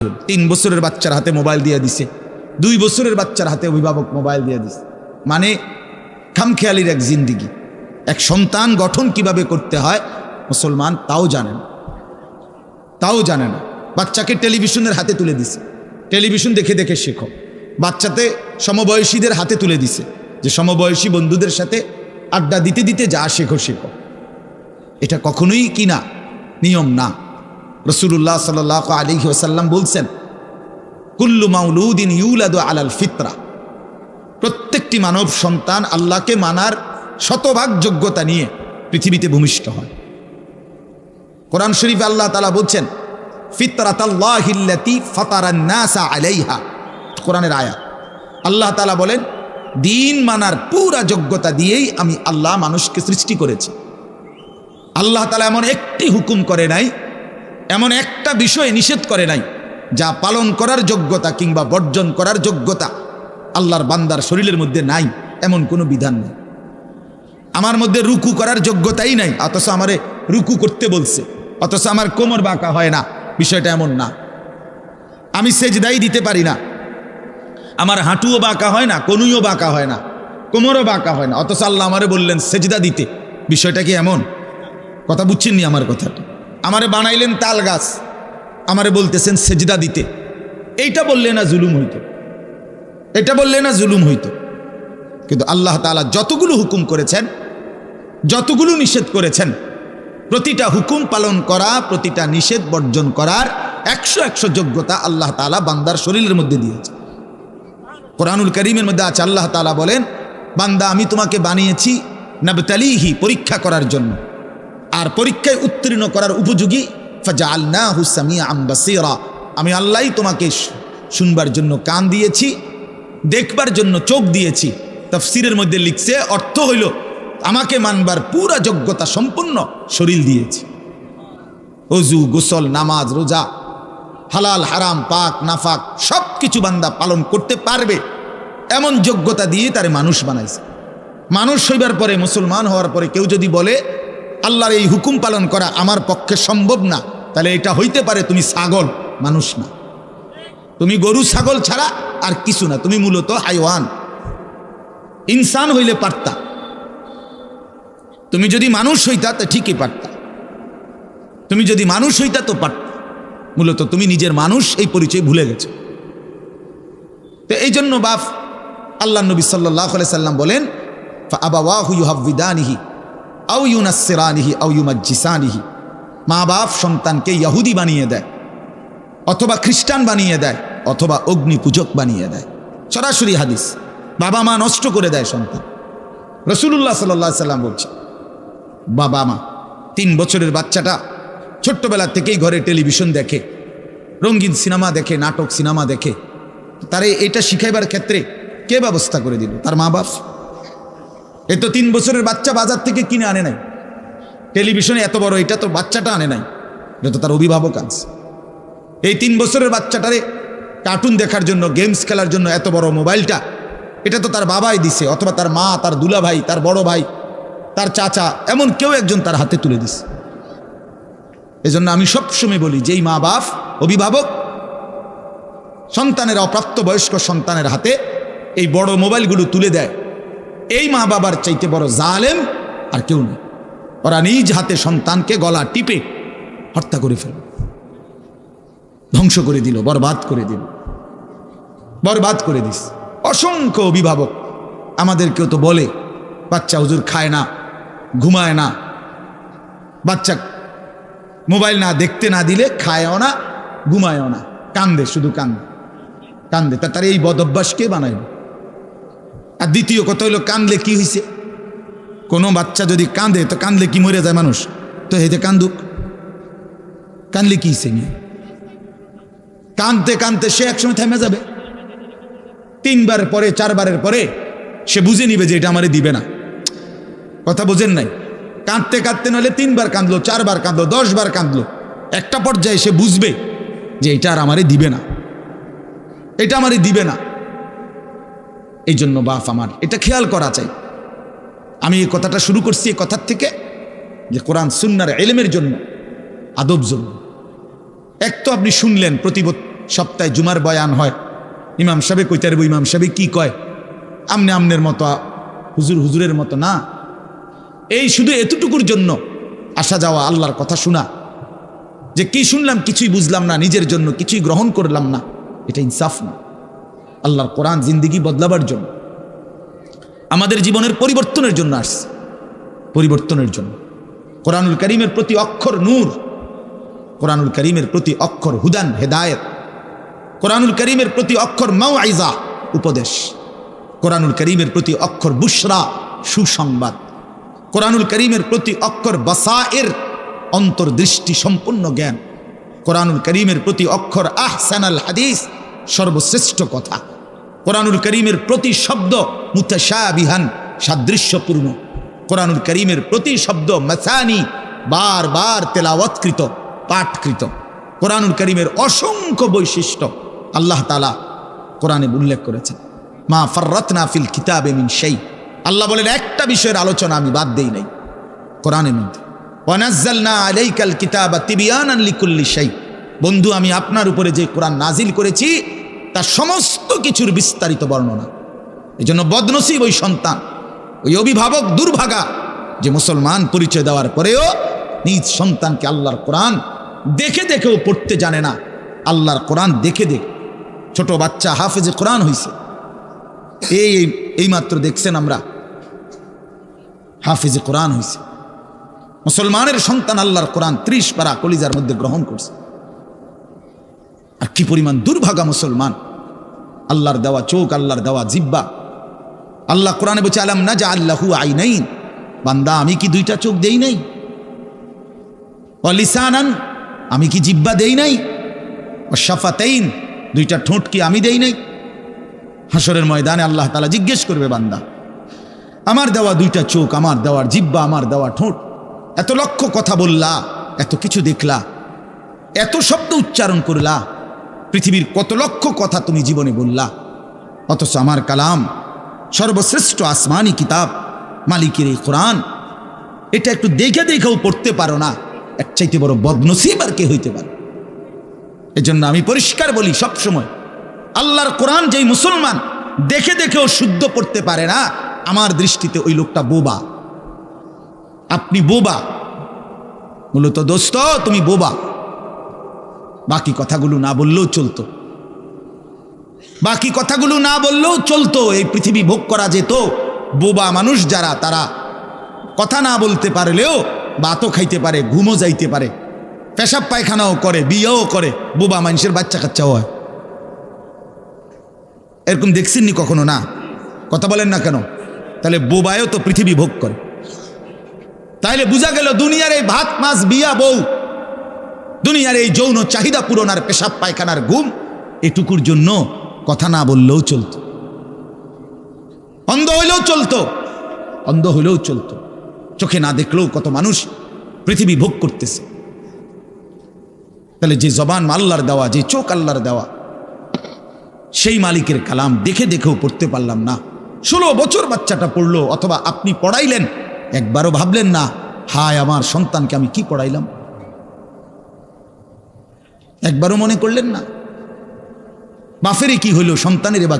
3 বছরের বাচ্চার হাতে মোবাইল দিয়ে দিছে, 2 বছরের বাচ্চার হাতে অভিভাবক মোবাইল দিয়ে দিছে। মানে খামখেয়ালির এক জিন্দিগি। এক সন্তান গঠন কিভাবে করতে হয় মুসলমান তাও জানেন, বাচ্চাকে টেলিভিশনের হাতে তুলে দিছে, টেলিভিশন দেখে দেখে শেখো। বাচ্চাতে সমবয়সীদের হাতে তুলে দিছে যে সমবয়সী বন্ধুদের সাথে আড্ডা দিতে দিতে যা শেখো। এটা কখনোই কি না, নিয়ম না। রাসূলুল্লাহ সাল্লাল্লাহু আলাইহি ওয়াসাল্লাম বলছেন, কুল্লু মাউলুদিন ইউলাদু আলাল ফিতরা, প্রত্যেকটি মানব সন্তান আল্লাহকে মানার শতভাগ যোগ্যতা নিয়ে পৃথিবীতে ভূমিষ্ঠ হয়। কোরআন শরীফে আল্লাহ তাআলা বলছেন, ফিতরাতাল্লাহিল্লাতী ফাতারান নাসা আলাইহা, কোরআনের আয়াত। আল্লাহ তাআলা বলেন, দিন মানার পুরা যোগ্যতা দিয়েই আমি আল্লাহ মানুষকে সৃষ্টি করেছি। আল্লাহ তাআলা এমন একটি হুকুম করে নাই, এমন একটা বিষয় নিষেধ করে নাই যা পালন করার যোগ্যতা কিংবা বর্জন করার যোগ্যতা আল্লাহর বান্দার শরীরের মধ্যে নাই, এমন কোনো বিধান নেই। আমার মধ্যে রুকু করার যোগ্যতাই নাই, অথচ আমারে রুকু করতে বলছে, অথচ আমার কোমর বাঁকা হয় না, বিষয়টা এমন না। আমি সেজদাই দিতে পারি না, আমার হাঁটুও বাঁকা হয় না, কনুইও বাঁকা হয় না, কোমরও বাঁকা হয় না, অথচ আল্লাহ আমারে বললেন সেজদা দিতে। বিষয়টা কি এমন? কথা বুঝছেননি আমার কথাটা? আমারে বানাইলেন তাল গাছ, আমারে বলতেছেন সেজদা দিতে। এইটা বললে না জুলুম হইতো, এটা বললে না জুলুম হইতো। কিন্তু আল্লাহ তাআলা যতগুলো হুকুম করেছেন, যতগুলো নিষেধ করেছেন, প্রতিটা হুকুম পালন করা, প্রতিটা নিষেধ বর্জন করার 100 যোগ্যতা আল্লাহ তাআলা বান্দার শরীরের মধ্যে দিয়েছে। কোরআনুল কারীমের মধ্যে আছে, আল্লাহ তাআলা বলেন, বান্দা আমি তোমাকে বানিয়েছি নাবতালিহি, পরীক্ষা করার জন্য, আর পরীক্ষায় উত্তীর্ণ করার উপযোগী। ফাজআলনাহু সামিআন বাসীরা, আমি আল্লাহই তোমাকে শুনবার জন্য কান দিয়েছি, দেখবার জন্য চোখ দিয়েছি। তাফসীরের মধ্যে লিখছে, অর্থ হইল আমাকে মানবার পুরা যোগ্যতা সম্পূর্ণ শরীর দিয়েছি। ওযু, গোসল, নামাজ, রোজা, হালাল হারাম, পাক নাফাক সব কিছু বান্দা পালন করতে পারবে এমন যোগ্যতা দিয়ে তারে মানুষ বানাইছে। মানুষ হইবার পরে, মুসলমান হওয়ার পরে কেউ যদি বলে আল্লাহর এই হুকুম পালন করা আমার পক্ষে সম্ভব না, তাহলে এটা হইতে পারে তুমি ছাগল, মানুষ না। তুমি গরু ছাগল ছাড়া আর কিছু না, তুমি মূলত হাইওয়ান। ইনসান হইলে পারতা, তুমি যদি মানুষ হইতা তো ঠিকই পারতা, তুমি যদি মানুষ হইতা তো পারতা। মূলত তুমি নিজের মানুষ এই পরিচয় ভুলে গেছো। তো এই জন্য বাপ আল্লাহ নবী সাল্লাল্লাহু আলাইহি সাল্লাম বলেন, ফাআবাওয়াহু ইউহাব্বিদানিহি আও ইউনাসসিরানিহি আও ইউমাজ্জিসানিহি, মা বাপ সন্তানকে ইহুদি বানিয়ে দেয়, অথবা খ্রিস্টান বানিয়ে দেয়, অথবা অগ্নি পূজক বানিয়ে দেয়। সরাসরি হাদিস। বাবা মা নষ্ট করে দেয় সন্তান। রাসূলুল্লাহ সাল্লাল্লাহু আলাইহি সাল্লাম বলছে, বাবা মা 3 বছরের বাচ্চাটা ছোট্টবেলা থেকেই ঘরে টেলিভিশন দেখে, রঙিন সিনেমা দেখে, নাটক সিনেমা দেখে, তারে এটা শিখাইবার ক্ষেত্রে কে ব্যবস্থা করে দিল? তার মা বাপ। এ তো 3 বছরের বাচ্চা বাজার থেকে কিনে আনে নাই, টেলিভিশনে এত বড় এটা তো বাচ্চাটা আনে নাই, এটা তো তার অভিভাবক আনছে। এই 3 বছরের বাচ্চাটারে কার্টুন দেখার জন্য, গেমস খেলার জন্য এত বড় মোবাইলটা, এটা তো তার বাবাই দিছে, অথবা তার মা, তার দুলা ভাই, তার বড় ভাই, তার চাচা, এমন কেউ একজন তার হাতে তুলে দিছে। এজন্য আমি সবসময় বলি, যেই মা বাপ অভিভাবক সন্তানের, অপ্রাপ্তবয়স্ক সন্তানের হাতে এই বড় মোবাইলগুলো তুলে দেয়, এই মা বাবার চাইতে বড় জালেম আর কেউ নেই। ওরা নিজ হাতে সন্তানকে গলা টিপে হত্যা করে ফেলল, ধ্বংস করে দিল, বরবাদ করে দিল, বরবাদ করে দিস। অসংখ্য অভিভাবক আমাদেরকেও তো বলে, বাচ্চা হুজুর খায় না, ঘুমায় না, বাচ্চা মোবাইল না দেখতে না দিলে খায়ও না, ঘুমায়ও না, কান্দে, শুধু কান্দে। তার এই বদ অভ্যাসকে বানাইল। আর দ্বিতীয় কথা হইল, কান্দলে কি হয়েছে? কোনো বাচ্চা যদি কান্দে, তো কান্দলে কি মরে যায় মানুষ? তো হেতে কান্দুক, কান্দলে কি হয়েছে? কান্দতে কান্দতে সে একসময় থেমে যাবে। 3 বার পরে, 4 বারের পরে সে বুঝে নিবে যে এটা আমারে দিবে না। কথা বোঝেন নাই? কাঁদতে কাঁদতে নইলে 3 বার কাঁদলো, 4 বার কাঁদলো, 10 বার কাঁদলো, একটা পর্যায়ে সে বুঝবে যে এটা আর আমারে দিবে না, এটা আমারে দিবে না। এই জন্য বাপ আমার এটা খেয়াল করা চাই। আমি এই কথাটা শুরু করছি এই কথার থেকে যে কোরআন সুন্নাহর ইলমের জন্য, আদব জন্য। এক তো আপনি শুনলেন প্রতি সপ্তাহে জুমার বয়ান হয়, ইমাম সাহেব কইতে পারবো ইমাম সাহেব কি কয়, আমনে আমনের মতো হুজুর হুজুরের মতো না। এই শুধু এতটুকুর জন্য আসা যাওয়া, আল্লাহর কথা শোনা, যে কি শুনলাম কিছুই বুঝলাম না, নিজের জন্য কিছুই গ্রহণ করলাম না, এটা ইনসাফ না। আল্লাহর কোরআন জিন্দিগি বদলাবার জন্য, আমাদের জীবনের পরিবর্তনের জন্য আসছে, পরিবর্তনের জন্য। কোরআনুল কারীমের প্রতি অক্ষর নূর, কোরআনুল কারীমের প্রতি অক্ষর হুদান হেদায়েত, কোরআনুল কারীমের প্রতি অক্ষর মাউইজা উপদেশ, কোরআনুল কারীমের প্রতি অক্ষর বুশরা সুসংবাদ, কোরআনুল কারীমের প্রতি অক্ষর বাসায়ের অন্তর্দৃষ্টি সম্পূর্ণ জ্ঞান, কোরআনুল কারীমের প্রতি অক্ষর আহসানাল হাদিস সর্বশ্রেষ্ঠ কথা, কোরআনুল কারীমের প্রতি শব্দ মুতাশাবিহান সাদৃশ্যপূর্ণ, কোরআনুল কারীমের প্রতি শব্দ মাসানি বারবার তেলাওয়াতকৃত পাঠকৃত। কোরআনুল কারীমের অসংখ্য বৈশিষ্ট্য আল্লাহ তাআলা কোরআনে উল্লেখ করেছেন। মা ফাররাতনা ফিল কিতাবে মিন শাই, আল্লাহ বলেন একটা বিষয়ের আলোচনা আমি বাদ দেই নাই কোরআনের মধ্যে। ওয়া নাযালনা আলাইকাল কিতাবা তিবয়ানান লিকুল্লি শাই, বন্ধু আমি আপনার উপরে যে কোরআন নাজিল করেছি তার সমস্ত কিছুর বিস্তারিত বর্ণনা। এজন্য বদনসিব ওই সন্তান, ওই অভিভাবক দুর্ভাগা যে মুসলমান পরিচয় দেওয়ার পরেও নিজ সন্তানকে আল্লাহর কোরআন দেখে দেখেও পড়তে জানে না। আল্লাহর কোরআন দেখে দেখে ছোট বাচ্চা হাফেজে কোরআন হয়েছে, এইমাত্র দেখছেন আমরা হাফেজে কোরআন হয়েছে। মুসলমানের সন্তান আল্লাহর কোরআন 30 পারা কলিজার মধ্যে গ্রহণ করছে। আর কি পরিমাণ দুর্ভাগা মুসলমান, আল্লাহর দেওয়া চোখ, আল্লাহর দেওয়া জিব্বা। আল্লাহ কোরআনে বলছে আলাম নাজআল লাহু আইনাইন, বান্দা আমি কি দুইটা চোখ দেই নাই? ওয়া লিসানান, আমি কি জিব্বা দেই নাই? ওয়া শাফাতাইন, দুইটা ঠোঁট কি আমি দেই নাই? হাসরের ময়দানে আল্লাহ তাআলা জিজ্ঞেস করবে বান্দা আমার দেওয়া দুইটা চোখ, আমার দেওয়ার জিব্বা, আমার দেওয়া ঠোঁট, এত লক্ষ কথা বললা, এত কিছু দেখলা, এত শব্দ উচ্চারণ করলা, পৃথিবীর কত লক্ষ কথা তুমি জীবনে বললা, অথচ আমার কালাম সর্বশ্রেষ্ঠ আসমানি কিতাব মালিকের এই কোরআন, এটা একটু দেখে দেখেও পড়তে পারো না, এর চাইতে বড় বদনসিব আর কে হইতে পারে? এজন্য আমি পরিষ্কার বলি সবসময়, আল্লাহর কোরআন যেই মুসলমান দেখে দেখেও শুদ্ধ পড়তে পারে না, আমার দৃষ্টিতে ওই লোকটা বোবা। আপনি বোবা, মূলত দোস্ত তুমি বোবা। বাকি কথাগুলো না বললেও চলতো, বাকি কথাগুলো না বললেও চলতো, এই পৃথিবী ভোগ করা যেত। বোবা মানুষ যারা, তারা কথা না বলতে পারলেও ভাতও খাইতে পারে, ঘুমও যাইতে পারে, পেশাব পায়খানাও করে, বিয়েও করে, বোবা মানুষের বাচ্চা কাচ্চাও হয়। এরকম দেখছেননি কখনো? না, কথা বলেন না কেন? তাহলে বোবায়ও তো পৃথিবী ভোগ করে। তাইলে বোঝা গেল দুনিয়ার এই ভাত মাছ বিয়া বউ, দুনিয়ার এই যৌন চাহিদা পূরণ আর পেশাব পায়খানার ঘুম, এটুকুর জন্য কথা না বললেও চলতো, অন্ধ হইলেও চলতো, অন্ধ হইলেও চলতো, চোখে না দেখলেও কত মানুষ পৃথিবী ভোগ করতেছে। তাহলে যে জবান আল্লাহর দেওয়া, যে চোখ আল্লাহর দেওয়া, সেই মালিকের কালাম দেখে দেখেও পড়তে পারলাম না। 16 বছর বাচ্চাটা পড়লো, অথবা আপনি পড়াইলেন, একবারও ভাবলেন না হায় আমার সন্তানকে আমি কি পড়াইলাম? একবারও মনে করলেন না বাফেরই কি হইল, সন্তানের বা